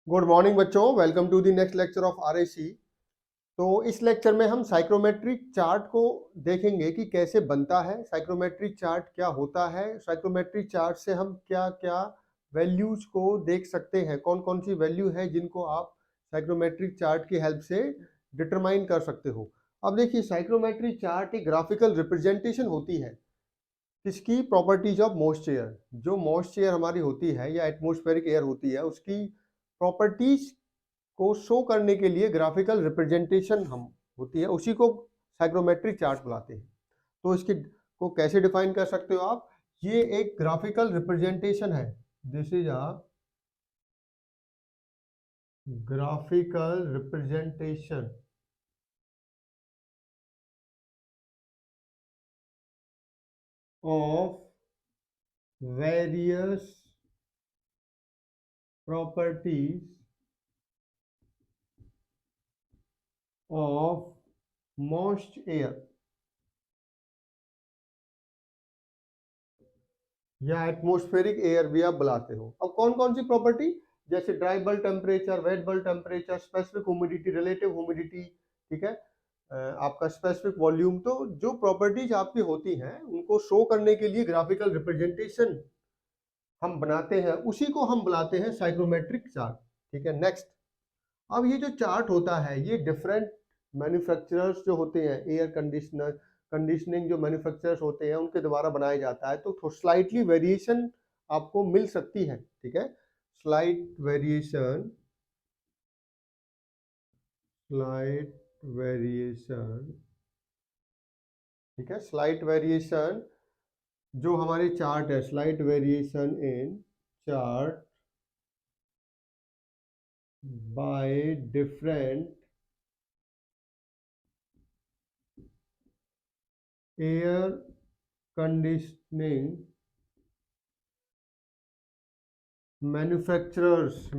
Good morning बच्चों, welcome to the next lecture of RAC. तो इस लेक्चर में हम साइक्रोमेट्रिक चार्ट को देखेंगे कि कैसे बनता है, साइक्रोमेट्रिक चार्ट क्या होता है, साइक्रोमेट्रिक चार्ट से हम क्या क्या वैल्यूज को देख सकते हैं, कौन कौन सी वैल्यू है जिनको आप साइक्रोमेट्रिक चार्ट की हेल्प से डिटरमाइन कर सकते हो। अब देखिए, साइक्रोमेट्रिक चार्ट एक ग्राफिकल रिप्रेजेंटेशन होती है किसकी, प्रॉपर्टीज ऑफ मॉइस्चर। जो मॉइस्चर हमारी होती है या एटमॉस्फेरिक एयर होती है, उसकी प्रॉपर्टीज को शो करने के लिए ग्राफिकल रिप्रेजेंटेशन हम होती है, उसी को साइक्रोमेट्रिक चार्ट बुलाते हैं। तो इसके को कैसे डिफाइन कर सकते हो आप? ये एक ग्राफिकल रिप्रेजेंटेशन है। This is a graphical representation of various properties of moist air या एटमॉस्फेरिक एयर भी आप बुलाते हो। अब कौन कौन सी प्रॉपर्टी, जैसे dry bulb temperature, wait bulb temperature, specific humidity, relative humidity, ठीक है, आपका स्पेसिफिक वॉल्यूम। तो जो प्रॉपर्टीज आपकी होती हैं उनको शो करने के लिए ग्राफिकल रिप्रेजेंटेशन हम बनाते हैं, उसी को हम बुलाते हैं साइक्रोमेट्रिक चार्ट। ठीक है, नेक्स्ट। अब ये जो चार्ट होता है ये डिफरेंट मैन्युफैक्चरर्स जो होते हैं, एयर कंडीशनर कंडीशनिंग जो मैन्युफैक्चरर्स होते हैं उनके द्वारा बनाया जाता है, तो स्लाइटली वेरिएशन आपको मिल सकती है। ठीक है, स्लाइट वेरिएशन, स्लाइट वेरिएशन, ठीक है, स्लाइट वेरिएशन जो हमारी चार्ट है, slight variation in chart by different air conditioning manufacturers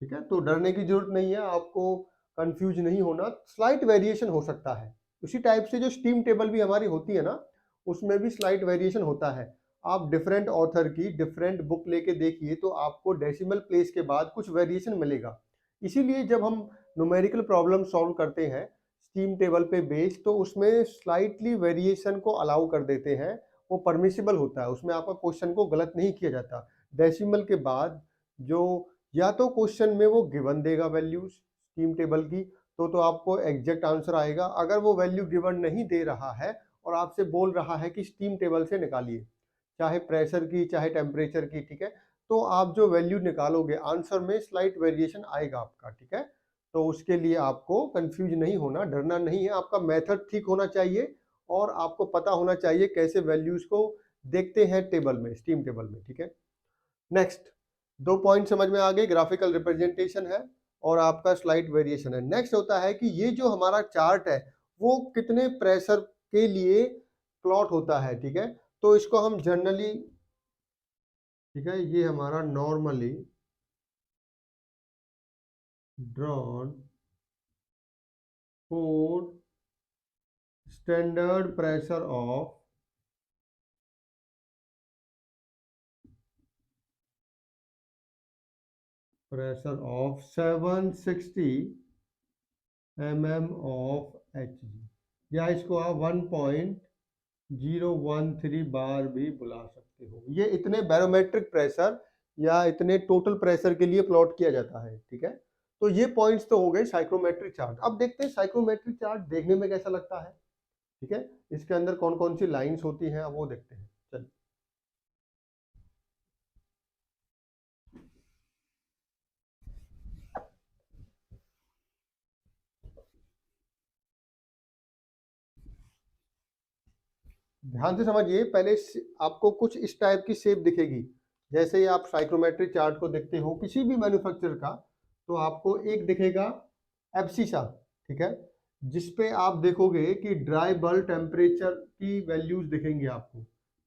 ठीक है। तो डरने की जरूरत नहीं है, आपको कंफ्यूज नहीं होना, स्लाइट वेरिएशन हो सकता है। उसी टाइप से जो स्टीम टेबल भी हमारी होती है ना, उसमें भी स्लाइट वेरिएशन होता है। आप डिफरेंट ऑथर की डिफरेंट बुक लेके देखिए तो आपको डेसिमल प्लेस के बाद कुछ वेरिएशन मिलेगा। इसीलिए जब हम न्यूमेरिकल प्रॉब्लम सॉल्व करते हैं स्टीम टेबल पे बेस्ड, तो उसमें स्लाइटली वेरिएशन को अलाउ कर देते हैं, वो परमिसिबल होता है, उसमें आपका क्वेश्चन को गलत नहीं किया जाता। डेसिमल के बाद जो, या तो क्वेश्चन में वो गिवन देगा वैल्यूज स्टीम टेबल की, तो आपको एग्जैक्ट आंसर आएगा। अगर वो वैल्यू गिवन नहीं दे रहा है और आपसे बोल रहा है कि स्टीम टेबल से निकालिए, चाहे प्रेशर की चाहे टेम्परेचर की, ठीक है, तो आप जो वैल्यू निकालोगे आंसर में स्लाइट वेरिएशन आएगा आपका। ठीक है, तो उसके लिए आपको कंफ्यूज नहीं होना, डरना नहीं है, आपका मेथड ठीक होना चाहिए और आपको पता होना चाहिए कैसे वैल्यूज को देखते हैं टेबल में, स्टीम टेबल में। ठीक है, नेक्स्ट। दो पॉइंट समझ में आ गए, ग्राफिकल रिप्रेजेंटेशन है और आपका स्लाइड वेरिएशन है। नेक्स्ट होता है कि ये जो हमारा चार्ट है वो कितने प्रेशर के लिए प्लॉट होता है। ठीक है, तो इसको हम जनरली, ठीक है, ये हमारा normally drawn for standard pressure of pressure of 760 mm of Hg, या इसको आप 1.013 बार भी बुला सकते हो। ये इतने बैरोमेट्रिक प्रेशर या इतने टोटल प्रेशर के लिए प्लॉट किया जाता है। ठीक है, तो ये पॉइंट्स तो हो गए साइक्रोमेट्रिक चार्ट। अब देखते हैं साइक्रोमेट्रिक चार्ट देखने में कैसा लगता है। ठीक है, इसके अंदर कौन कौन सी लाइंस होती हैं वो देखते हैं। चलिए, ध्यान से समझिए। पहले आपको कुछ इस टाइप की शेप दिखेगी। जैसे ही आप साइक्रोमेट्रिक चार्ट को देखते हो किसी भी मैन्युफैक्चरर का, तो आपको एक दिखेगा एब्सिसा, ठीक है, जिसपे आप देखोगे कि ड्राई बल्ब टेम्परेचर की वैल्यूज दिखेंगी आपको,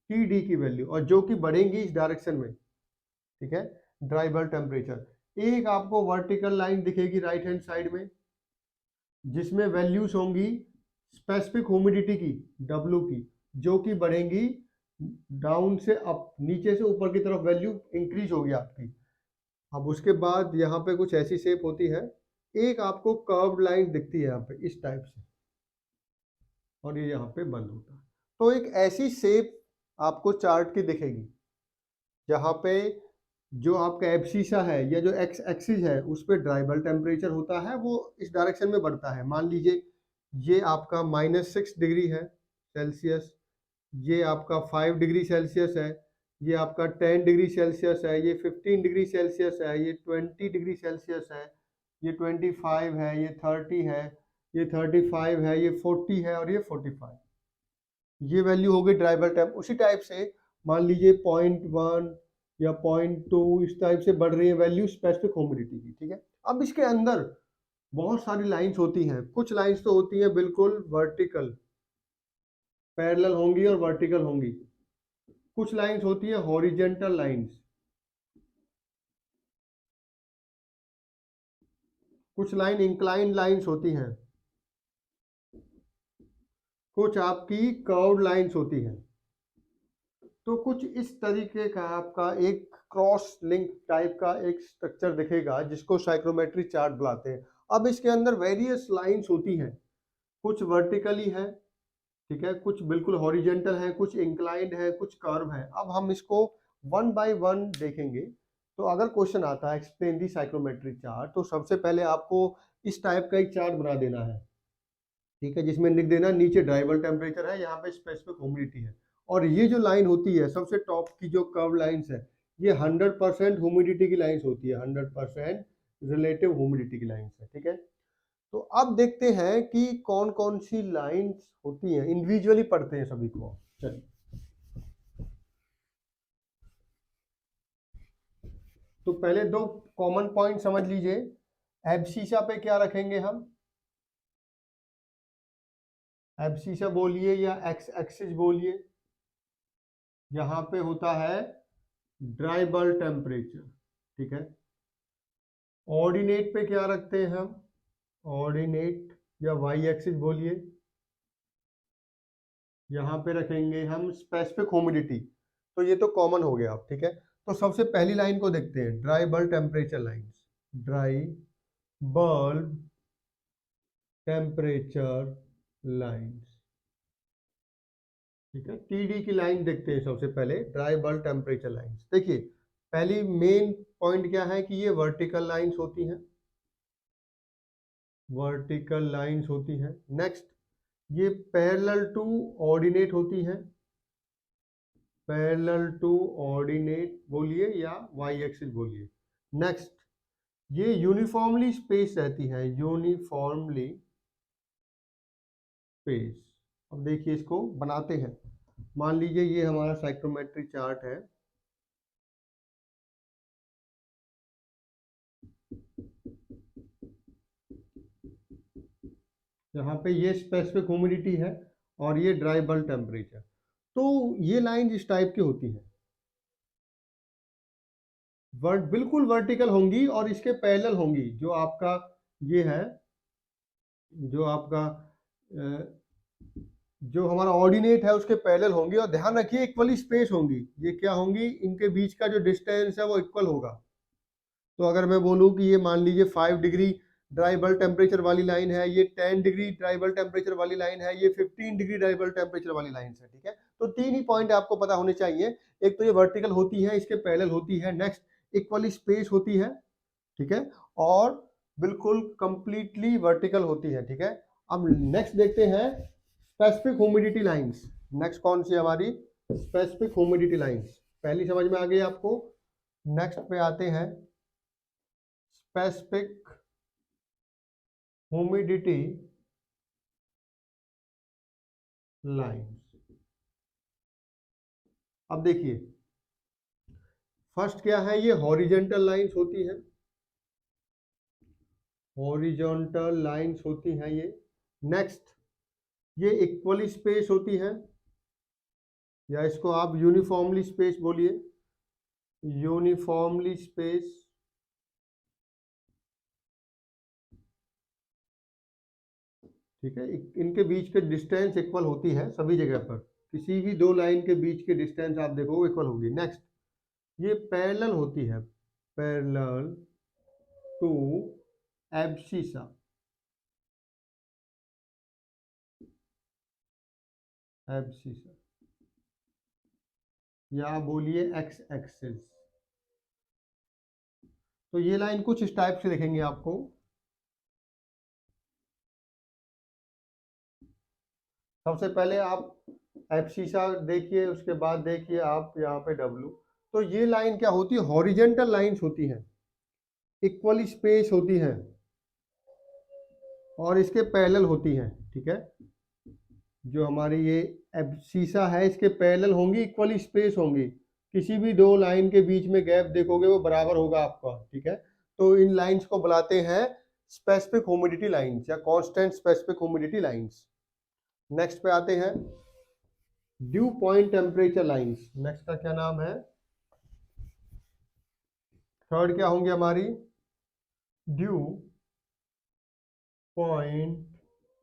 टी की वैल्यू, और जो कि बढ़ेंगी इस डायरेक्शन में। ठीक है, ड्राई बल्ब टेम्परेचर। एक आपको वर्टिकल लाइन दिखेगी राइट हैंड साइड में, जिसमें वैल्यूज होंगी स्पेसिफिक ह्यूमिडिटी की, डब्ल्यू की, जो कि बढ़ेंगी डाउन से अप, नीचे से ऊपर की तरफ वैल्यू इंक्रीज होगी आपकी। अब उसके बाद यहाँ पे कुछ ऐसी शेप होती है, एक आपको कर्व्ड लाइन दिखती है यहाँ पे इस टाइप से, और ये यहाँ पे बंद होता है। तो एक ऐसी शेप आपको चार्ट की दिखेगी जहाँ पे जो आपका एब्सिसा है या जो एक्स एक्सिस है उस पर ड्राई बल्ब टेम्परेचर होता है, वो इस डायरेक्शन में बढ़ता है। मान लीजिए ये आपका -6 डिग्री है सेल्सियस, ये आपका 5 डिग्री सेल्सियस है, ये आपका 10 डिग्री सेल्सियस है, ये 15 डिग्री सेल्सियस है, ये 20 डिग्री सेल्सियस है, ये 25 है, ये 30 है, ये 35 है, ये 40 है और ये 45। ये वैल्यू हो गई ड्राई बल्ब टेम्प। उसी टाइप से मान लीजिए 0.1 या 0.2 इस टाइप से बढ़ रही है वैल्यू स्पेसिफिक ह्यूमिडिटी की, ठीक है। अब इसके अंदर बहुत सारी लाइंस होती हैं, कुछ लाइंस तो होती हैं बिल्कुल वर्टिकल, पैरेलल होंगी और वर्टिकल होंगी, कुछ लाइंस होती है हॉरिजेंटल लाइंस, कुछ लाइन इंक्लाइंड लाइंस होती हैं, कुछ आपकी कर्व्ड लाइंस होती हैं। तो कुछ इस तरीके का आपका एक क्रॉस लिंक टाइप का एक स्ट्रक्चर दिखेगा जिसको साइक्रोमेट्रिक चार्ट बुलाते हैं। अब इसके अंदर वेरियस लाइंस होती हैं, कुछ वर्टिकली है, ठीक है, कुछ बिल्कुल हॉरिजेंटल है, कुछ इंक्लाइंड है, कुछ कर्व है। अब हम इसको वन बाय वन देखेंगे। तो अगर क्वेश्चन आता है एक्सप्लेन दी साइक्रोमेट्रिक चार्ट, तो सबसे पहले आपको इस टाइप का एक चार्ट बना देना है, ठीक है, जिसमें लिख देना नीचे ड्राई बल्ब टेम्परेचर है, यहाँ पे स्पेसिफिक ह्यूमिडिटी है, और ये जो लाइन होती है सबसे टॉप की जो कर्व लाइंस है, ये 100% ह्यूमिडिटी की लाइंस होती है, 100% रिलेटिव ह्यूमिडिटी की लाइंस है, ठीक है। तो अब देखते हैं कि कौन कौन सी लाइंस होती हैं, इंडिविजुअली पढ़ते हैं सभी को। चलिए, तो पहले दो कॉमन पॉइंट समझ लीजिए। एब्सिसा पे क्या रखेंगे हम, एब्सिसा बोलिए या एक्स एक्सिस बोलिए, यहाँ पे होता है ड्राई बल्ब टेम्परेचर, ठीक है। ऑर्डिनेट पे क्या रखते हैं हम, ऑर्डिनेट या वाई एक्सिस बोलिए, यहाँ पे रखेंगे हम स्पेसिफिक ह्यूमिडिटी। तो ये तो कॉमन हो गया अब, ठीक है। तो सबसे पहली लाइन को देखते हैं, dry bulb temperature lines, dry bulb temperature lines, ठीक है। टीडी की लाइन देखते हैं सबसे पहले, ड्राई बल्ब टेम्परेचर लाइंस। देखिए पहली मेन पॉइंट क्या है कि ये वर्टिकल लाइंस होती हैं, वर्टिकल लाइंस होती हैं। नेक्स्ट, ये पैरेलल टू ऑर्डिनेट होती हैं, पैरेलल टू ऑर्डिनेट बोलिए या वाई एक्सिस बोलिए। नेक्स्ट, ये यूनिफॉर्मली स्पेस रहती है, यूनिफॉर्मली स्पेस। अब देखिए इसको बनाते हैं। मान लीजिए ये हमारा साइक्रोमेट्रिक चार्ट है, यहाँ पे ये स्पेसिफिक ह्यूमिडिटी है और ये ड्राई बल्ब टेम्परेचर। तो ये लाइन इस टाइप की होती है, बिल्कुल वर्टिकल होंगी और इसके पैरेलल होंगी। जो आपका ये है, जो आपका जो हमारा ऑर्डिनेट है उसके पैरेलल होंगी, और ध्यान रखिए इक्वली स्पेस होंगी। ये क्या होंगी, इनके बीच का जो डिस्टेंस है वो इक्वल होगा। तो अगर मैं बोलूं कि ये मान लीजिए 5 डिग्री ड्राई बल्ब टेम्परेचर वाली लाइन है, ये 10 डिग्री ड्राई बल्ब टेम्परेचर वाली लाइन है, ये 15 डिग्री ड्राई बल्ब टेम्परेचर वाली लाइन है, ठीक है। तो तीन ही पॉइंट आपको पता होने चाहिए, एक तो ये वर्टिकल होती है, इसके पैरेलल होती है, नेक्स्ट इक्वली स्पेस होती है, ठीक है, और बिल्कुल कंप्लीटली वर्टिकल होती है, ठीक है। अब नेक्स्ट देखते हैं स्पेसिफिक ह्यूमिडिटी लाइंस। नेक्स्ट कौन सी हमारी, स्पेसिफिक ह्यूमिडिटी लाइंस। पहली समझ में आ गई आपको। नेक्स्ट पे आते हैं स्पेसिफिक ह्यूमिडिटी लाइंस। अब देखिए फर्स्ट क्या है, ये हॉरिजेंटल लाइंस होती है, हॉरिजॉन्टल लाइंस होती हैं ये। नेक्स्ट, ये इक्वली स्पेस होती है, या इसको आप यूनिफॉर्मली स्पेस बोलिए, यूनिफॉर्मली स्पेस, ठीक है। इनके बीच के डिस्टेंस इक्वल होती है सभी जगह पर, किसी भी दो लाइन के बीच के डिस्टेंस आप देखो वो इक्वल होगी। नेक्स्ट, ये पैरेलल होती है, पैरेलल टू एब्सिसा, एब्सिसा या बोलिए एक्स एक्सिस। तो ये लाइन कुछ इस टाइप से दिखेंगे आपको। सबसे पहले आप एब्सिसा देखिए, उसके बाद देखिए आप यहाँ पे डब्लू। तो ये लाइन क्या होती है, हॉरिजेंटल लाइंस होती हैं, इक्वली स्पेस होती हैं और इसके पैरेलल होती हैं। ठीक है, जो हमारी ये एब्सिसा है इसके पैरेलल होंगी, इक्वली स्पेस होंगी, किसी भी दो लाइन के बीच में गैप देखोगे वो बराबर होगा आपका। ठीक है, तो इन लाइंस को बुलाते हैं स्पेसिफिक ह्यूमिडिटी लाइंस या constant specific humidity lines. Next पे आते हैं due point temperature lines. Next का क्या नाम है, थर्ड क्या होंगे हमारी, ड्यू पॉइंट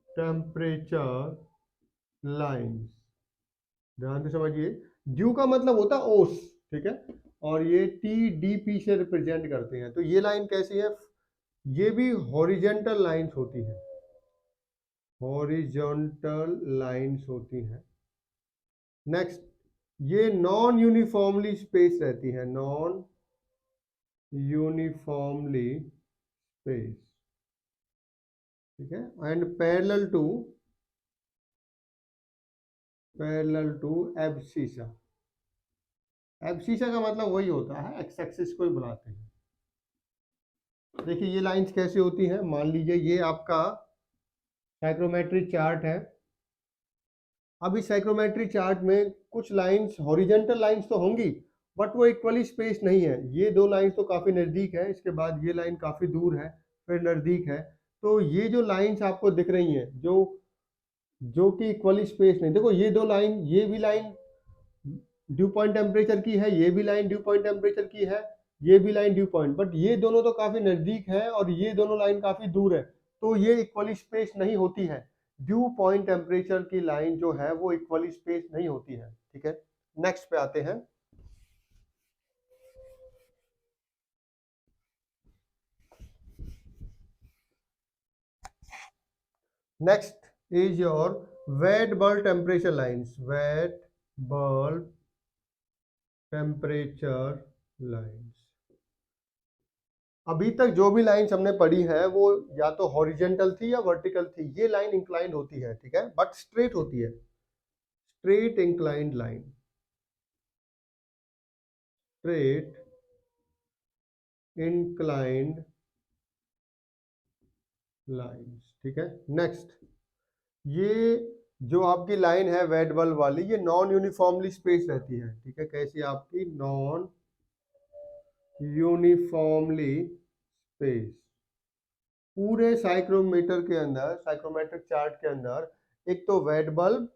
टेम्परेचर लाइंस। ध्यान से समझिए, ड्यू का मतलब होता है ओस, ठीक है, और ये टी डी पी से रिप्रेजेंट करते हैं। तो ये लाइन कैसी है, ये भी हॉरिजेंटल लाइंस होती है, हॉरिजॉन्टल लाइंस होती हैं। नेक्स्ट, ये नॉन यूनिफॉर्मली स्पेस रहती है, नॉन यूनिफॉर्मली स्पेस। ठीक है, and parallel to abscissa. Abscissa का मतलब वही होता है, एक्स एक्सिस को ही बुलाते हैं। देखिए ये लाइंस कैसे होती हैं, मान लीजिए ये आपका साइक्रोमेट्रिक चार्ट है। अब इस साइक्रोमेट्रिक चार्ट में कुछ लाइंस हॉरिजेंटल लाइंस तो होंगी बट वो इक्वली स्पेस नहीं है। ये दो लाइंस तो काफ़ी नज़दीक है, इसके बाद ये लाइन काफ़ी दूर है, फिर नज़दीक है। तो ये जो लाइंस आपको दिख रही हैं जो कि इक्वली स्पेस नहीं, देखो ये दो लाइन, ये भी लाइन ड्यू पॉइंट टेम्परेचर की है, ये भी लाइन ड्यू पॉइंट टेम्परेचर की है, ये भी लाइन ड्यू पॉइंट, बट ये दोनों तो काफ़ी नज़दीक है और ये दोनों लाइन काफ़ी दूर है, तो ये इक्वली स्पेस नहीं होती है। ड्यू पॉइंट टेम्परेचर की लाइन जो है वो इक्वली स्पेस नहीं होती है। ठीक है, नेक्स्ट पे आते हैं। Next is your weight bulb temperature lines, wet bulb temperature lines. अभी तक जो भी लाइंस हमने पढ़ी है वो या तो हॉरिजेंटल थी या वर्टिकल थी। ये लाइन इंक्लाइंड होती है, ठीक है, बट स्ट्रेट होती है, straight inclined line, straight inclined lines. ठीक है, नेक्स्ट, ये जो आपकी लाइन है वेट बल्ब वाली, ये नॉन यूनिफॉर्मली स्पेस रहती है। ठीक है, कैसी आपकी नॉन यूनिफॉर्मली स्पेस। पूरे साइक्रोमीटर के अंदर, साइक्रोमेट्रिक चार्ट के अंदर एक तो वेट बल्ब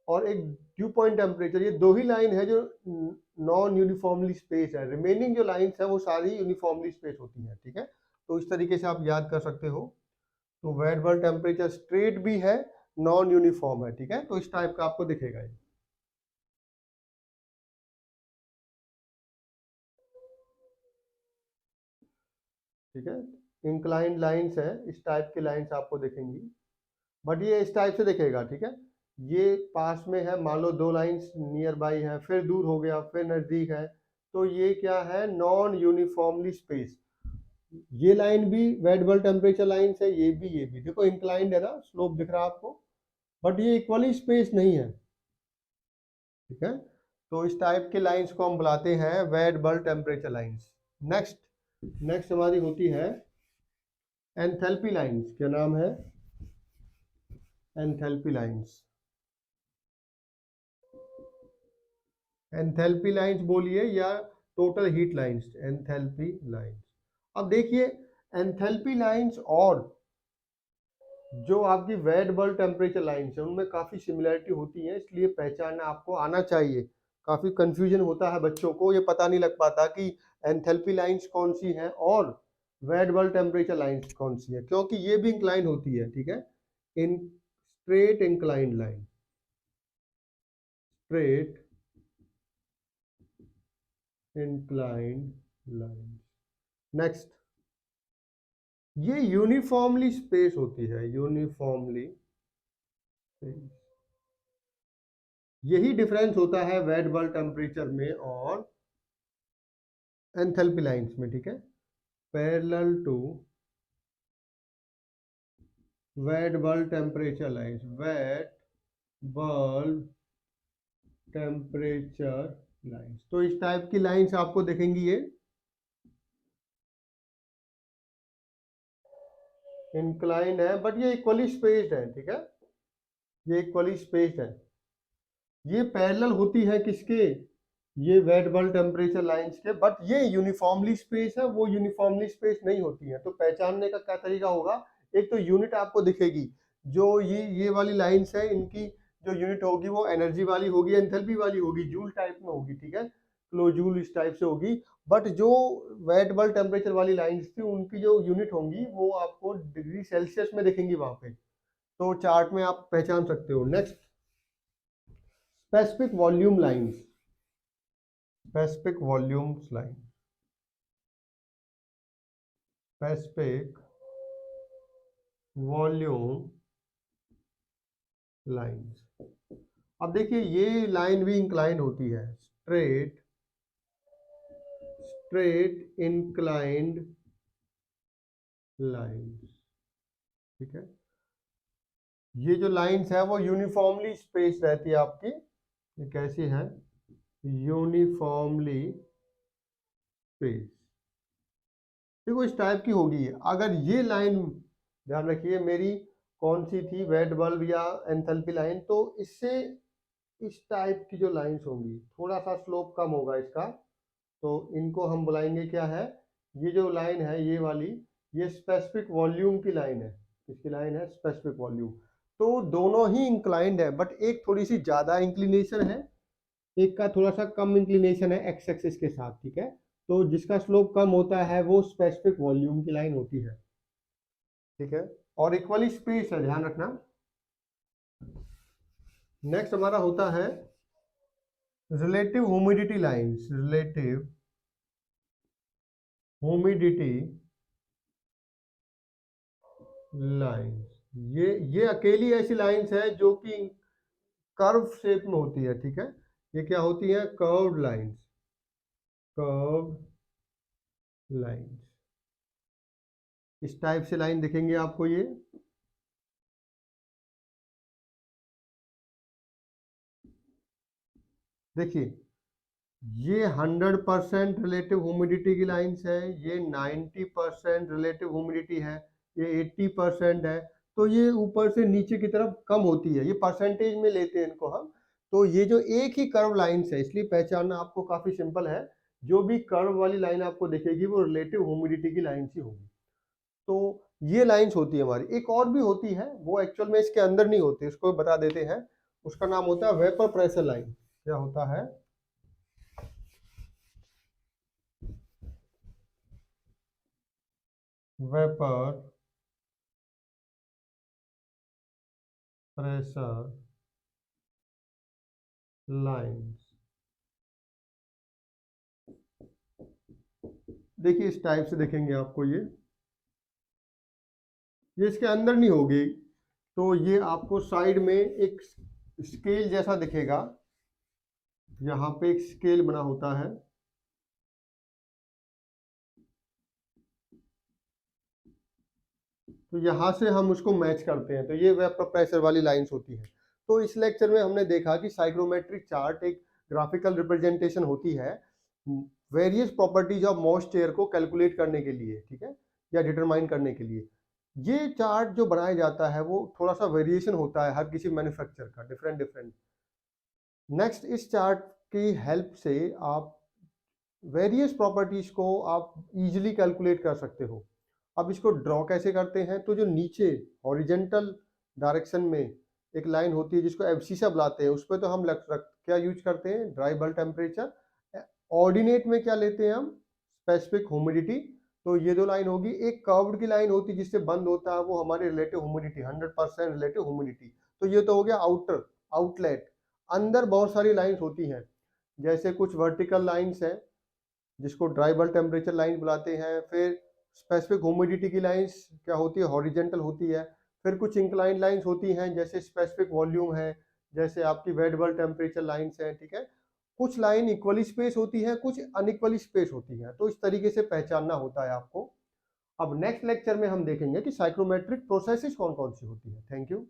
और एक ड्यू पॉइंट टेम्परेचर, ये दो ही लाइन है जो नॉन यूनिफॉर्मली स्पेस है। रिमेनिंग जो लाइंस है वो सारी यूनिफॉर्मली स्पेस होती हैं। ठीक है, तो इस तरीके से आप याद कर सकते हो। तो वेट बल्ब टेम्परेचर स्ट्रेट भी है, नॉन यूनिफॉर्म है। ठीक है, तो इस टाइप का आपको दिखेगा ये। ठीक है, इंक्लाइंड लाइंस है, इस टाइप की लाइंस आपको दिखेंगी, बट ये इस टाइप से दिखेगा। ठीक है, ये पास में है, मान लो दो लाइंस नियर बाई है, फिर दूर हो गया, फिर नज़दीक है, तो ये क्या है, नॉन यूनिफॉर्मली स्पेस। ये लाइन भी वेट बल्ब टेम्परेचर लाइंस है, ये भी देखो इंक्लाइंड है ना, स्लोप दिख रहा है आपको, बट ये इक्वली स्पेस नहीं है। ठीक है, तो इस टाइप के लाइंस को हम बुलाते हैं wait bulb temperature lines. Next next हमारी होती है एंथैल्पी लाइंस। क्या नाम है, एंथैल्पी लाइंस। एंथैल्पी लाइंस बोलिए या total heat lines, enthalpy lines. अब देखिए एंथैल्पी लाइंस और जो आपकी वेट बल्ब टेम्परेचर लाइंस है उनमें काफ़ी सिमिलरिटी होती है, इसलिए पहचानना आपको आना चाहिए। काफ़ी कंफ्यूजन होता है बच्चों को, ये पता नहीं लग पाता कि एंथैल्पी लाइंस कौन सी है और वेट बल्ब टेम्परेचर लाइंस कौन सी है, क्योंकि ये भी इंक्लाइन होती है। ठीक है, in straight inclined line, straight inclined line. Next, ये यूनिफॉर्मली स्पेस होती है, यूनिफॉर्मली स्पेस। यही डिफरेंस होता है वेट बल्ब टेम्परेचर में और एंथैल्पी लाइंस में, ठीक है। Parallel to wet bulb temperature lines, wet bulb temperature lines. तो इस टाइप की लाइंस आपको दिखेंगी, ये इंक्लाइंड है बट ये इक्वली स्पेस्ड है, ठीक है, ये इक्वली स्पेस्ड है। ये पैरेलल होती है किसके, ये वेट बल्ब टेम्परेचर लाइंस के, बट ये यूनिफॉर्मली स्पेस है, वो यूनिफॉर्मली स्पेस नहीं होती है। तो पहचानने का क्या तरीका होगा, एक तो यूनिट आपको दिखेगी, जो ये वाली लाइंस है, इनकी जो यूनिट होगी वो एनर्जी वाली होगी, एंथैल्पी वाली होगी, जूल टाइप में होगी, ठीक है, किलो जूल इस टाइप से होगी। बट जो वेट बल्ब टेम्परेचर वाली लाइंस थी, उनकी जो यूनिट होंगी वो आपको डिग्री सेल्सियस में दिखेंगी वहां पे, तो चार्ट में आप पहचान सकते हो। Next, specific volume lines, specific volumes line, specific volume lines. अब देखिए ये लाइन भी इंक्लाइंड होती है, स्ट्रेट इंक्लाइंड लाइंस, ठीक है। ये जो लाइंस है वो यूनिफॉर्मली स्पेस रहती है आपकी, ये कैसी है, यूनिफॉर्मली स्पेस, देखो इस टाइप की होगी। अगर ये लाइन, ध्यान रखिए मेरी कौन सी थी, वेट बल्ब या एंथैल्पी लाइन, तो इससे इस टाइप की जो लाइंस होंगी, थोड़ा सा स्लोप कम होगा इसका, तो इनको हम बुलाएंगे क्या है, ये जो लाइन है ये वाली, ये स्पेसिफिक वॉल्यूम की लाइन है। इसकी लाइन है स्पेसिफिक वॉल्यूम। तो दोनों ही इंक्लाइंड है, बट एक थोड़ी सी ज्यादा इंक्लिनेशन है, एक का थोड़ा सा कम इंक्लिनेशन है एक्स एक्सिस के साथ, ठीक है। तो जिसका स्लोप कम होता है वो स्पेसिफिक वॉल्यूम की लाइन होती है, ठीक है, और इक्वली स्पेस है, ध्यान रखना। नेक्स्ट हमारा होता है relative humidity lines, relative humidity lines. ये अकेली ऐसी लाइंस है जो कि कर्व शेप में होती है, ठीक है। ये क्या होती है, कर्व्ड लाइंस, कर्व्ड लाइंस। इस टाइप से लाइन दिखेंगे आपको ये, देखिए ये 100% रिलेटिव ह्यूमिडिटी की लाइंस है, ये 90% रिलेटिव ह्यूमिडिटी है, ये 80% है। तो ये ऊपर से नीचे की तरफ कम होती है, ये परसेंटेज में लेते हैं इनको हम। तो ये जो एक ही कर्व लाइंस है, इसलिए पहचानना आपको काफी सिंपल है, जो भी कर्व वाली लाइन आपको दिखेगी वो रिलेटिव ह्यूमिडिटी की लाइन ही होगी। तो ये लाइंस होती है हमारी। एक और भी होती है, वो एक्चुअल में इसके अंदर नहीं होती, इसको बता देते हैं। उसका नाम होता है वेपर प्रेशर लाइन। क्या होता है, वेपर प्रेशर लाइंस। देखिए इस टाइप से देखेंगे आपको ये इसके अंदर नहीं होगी, तो ये आपको साइड में एक स्केल जैसा दिखेगा, यहाँ पे एक स्केल बना होता है, तो यहाँ से हम उसको मैच करते हैं, तो ये वेपर प्रेशर वाली लाइंस होती है। तो इस लेक्चर में हमने देखा कि साइक्रोमेट्रिक चार्ट एक ग्राफिकल रिप्रेजेंटेशन होती है वेरियस प्रॉपर्टीज ऑफ मॉइस्चर को कैलकुलेट करने के लिए, ठीक है, या डिटरमाइन करने के लिए। ये चार्ट जो बनाया जाता है वो थोड़ा सा वेरिएशन होता है हर किसी मैन्युफैक्चर का, डिफरेंट डिफरेंट। नेक्स्ट, इस चार्ट की हेल्प से आप वेरियस प्रॉपर्टीज को आप इजीली कैलकुलेट कर सकते हो। अब इसको ड्रॉ कैसे करते हैं, तो जो नीचे हॉरिजेंटल डायरेक्शन में एक लाइन होती है जिसको एब्सिसा बुलाते हैं, उस पर तो हम क्या यूज करते हैं, ड्राई बल्ब टेम्परेचर। ऑर्डिनेट में क्या लेते हैं हम, स्पेसिफिक ह्यूमिडिटी। तो ये दो लाइन होगी, एक कर्व्ड की लाइन होती है जिससे बंद होता है वो हमारे रिलेटिव ह्यूमिडिटी, 100% रिलेटिव ह्यूमिडिटी। तो ये तो हो गया आउटर, आउटलेट। अंदर बहुत सारी लाइंस होती हैं, जैसे कुछ वर्टिकल लाइंस हैं जिसको ड्राई बल्ब टेम्परेचर लाइन बुलाते हैं, फिर स्पेसिफिक ह्यूमिडिटी की लाइंस क्या होती है, हॉरिजेंटल होती है, फिर कुछ इंक्लाइन लाइंस होती हैं जैसे स्पेसिफिक वॉल्यूम है, जैसे आपकी वेट बल्ब टेम्परेचर लाइंस हैं, ठीक है। कुछ लाइन इक्वली स्पेस होती है, कुछ अनइक्वली स्पेस होती है, तो इस तरीके से पहचानना होता है आपको। अब नेक्स्ट लेक्चर में हम देखेंगे कि साइक्रोमेट्रिक प्रोसेसेस कौन कौन सी होती है। Thank you.